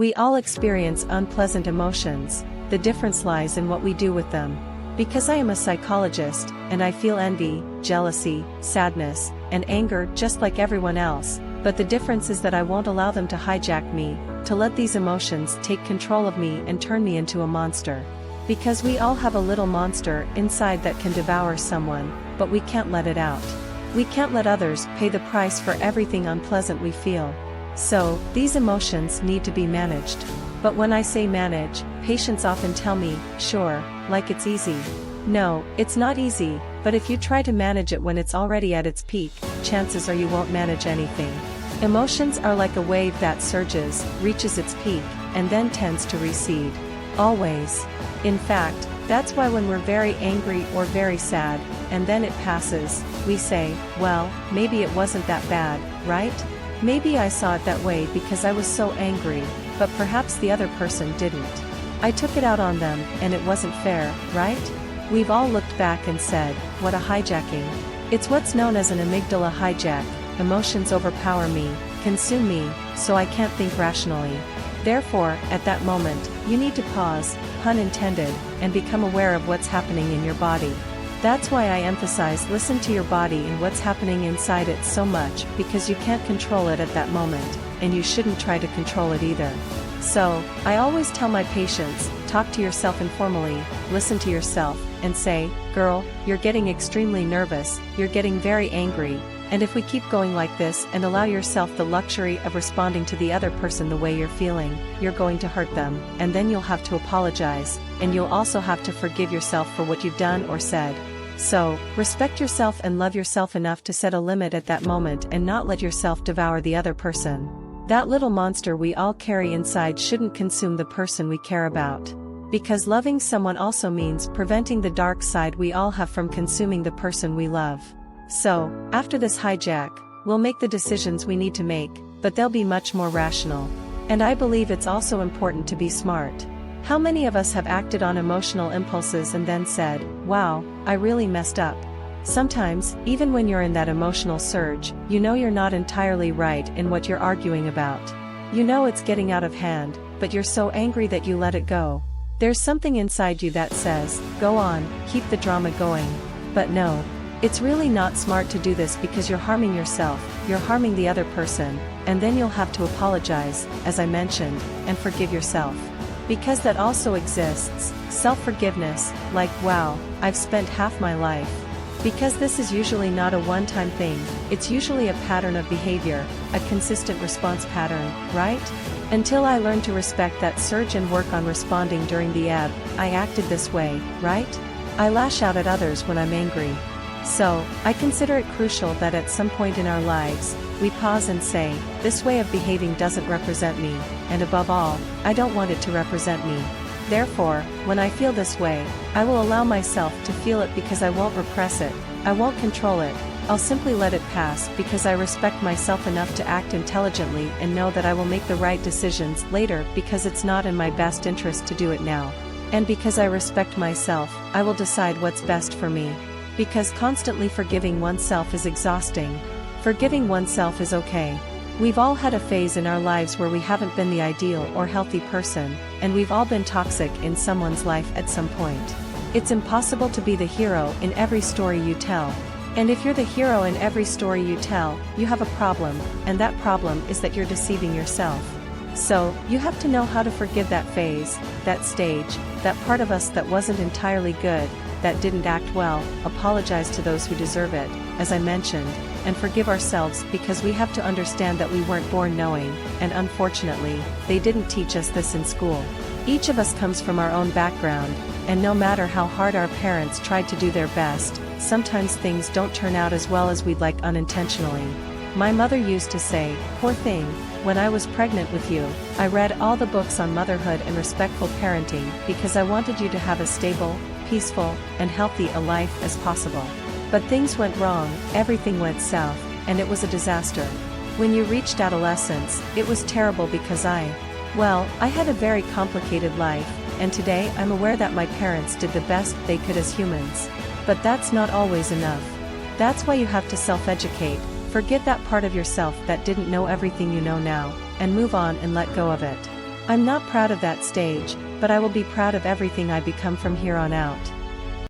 We all experience unpleasant emotions, the difference lies in what we do with them. Because I am a psychologist, and I feel envy, jealousy, sadness, and anger just like everyone else, but the difference is that I won't allow them to hijack me, to let these emotions take control of me and turn me into a monster. Because we all have a little monster inside that can devour someone, but we can't let it out. We can't let others pay the price for everything unpleasant we feel. So, these emotions need to be managed. But when I say manage, patients often tell me, sure, like it's easy. No, it's not easy, but if you try to manage it when it's already at its peak, chances are you won't manage anything. Emotions are like a wave that surges, reaches its peak, and then tends to recede. Always. In fact, that's why when we're very angry or very sad, and then it passes, we say, well, maybe it wasn't that bad, right? Maybe I saw it that way because I was so angry, but perhaps the other person didn't. I took it out on them, and it wasn't fair, right? We've all looked back and said, what a hijacking. It's what's known as an amygdala hijack. Emotions overpower me, consume me, so I can't think rationally. Therefore, at that moment, you need to pause, pun intended, and become aware of what's happening in your body. That's why I emphasize listen to your body and what's happening inside it so much, because you can't control it at that moment, and you shouldn't try to control it either. So, I always tell my patients, talk to yourself informally, listen to yourself, and say, girl, you're getting extremely nervous, you're getting very angry, and if we keep going like this and allow yourself the luxury of responding to the other person the way you're feeling, you're going to hurt them, and then you'll have to apologize, and you'll also have to forgive yourself for what you've done or said. So, respect yourself and love yourself enough to set a limit at that moment and not let yourself devour the other person. That little monster we all carry inside shouldn't consume the person we care about. Because loving someone also means preventing the dark side we all have from consuming the person we love. So, after this hijack, we'll make the decisions we need to make, but they'll be much more rational. And I believe it's also important to be smart. How many of us have acted on emotional impulses and then said, wow, I really messed up? Sometimes, even when you're in that emotional surge, you know you're not entirely right in what you're arguing about. You know it's getting out of hand, but you're so angry that you let it go. There's something inside you that says, go on, keep the drama going. But no. It's really not smart to do this because you're harming yourself, you're harming the other person, and then you'll have to apologize, as I mentioned, and forgive yourself. Because that also exists, self-forgiveness, like wow, I've spent half my life. Because this is usually not a one-time thing, it's usually a pattern of behavior, a consistent response pattern, right? Until I learned to respect that surge and work on responding during the ebb, I acted this way, right? I lash out at others when I'm angry. So, I consider it crucial that at some point in our lives, we pause and say, this way of behaving doesn't represent me, and above all, I don't want it to represent me. Therefore, when I feel this way, I will allow myself to feel it because I won't repress it, I won't control it, I'll simply let it pass because I respect myself enough to act intelligently and know that I will make the right decisions later because it's not in my best interest to do it now. And because I respect myself, I will decide what's best for me. Because constantly forgiving oneself is exhausting. Forgiving oneself is okay. We've all had a phase in our lives where we haven't been the ideal or healthy person, and we've all been toxic in someone's life at some point. It's impossible to be the hero in every story you tell. And if you're the hero in every story you tell, you have a problem, and that problem is that you're deceiving yourself. So, you have to know how to forgive that phase, that stage, that part of us that wasn't entirely good, that didn't act well, apologize to those who deserve it, as I mentioned, and forgive ourselves because we have to understand that we weren't born knowing, and unfortunately, they didn't teach us this in school. Each of us comes from our own background, and no matter how hard our parents tried to do their best, sometimes things don't turn out as well as we'd like unintentionally. My mother used to say, poor thing, when I was pregnant with you, I read all the books on motherhood and respectful parenting because I wanted you to have as stable, peaceful, and healthy a life as possible. But things went wrong, everything went south, and it was a disaster. When you reached adolescence, it was terrible because I had a very complicated life, and today I'm aware that my parents did the best they could as humans. But that's not always enough. That's why you have to self-educate, forget that part of yourself that didn't know everything you know now, and move on and let go of it. I'm not proud of that stage, but I will be proud of everything I become from here on out.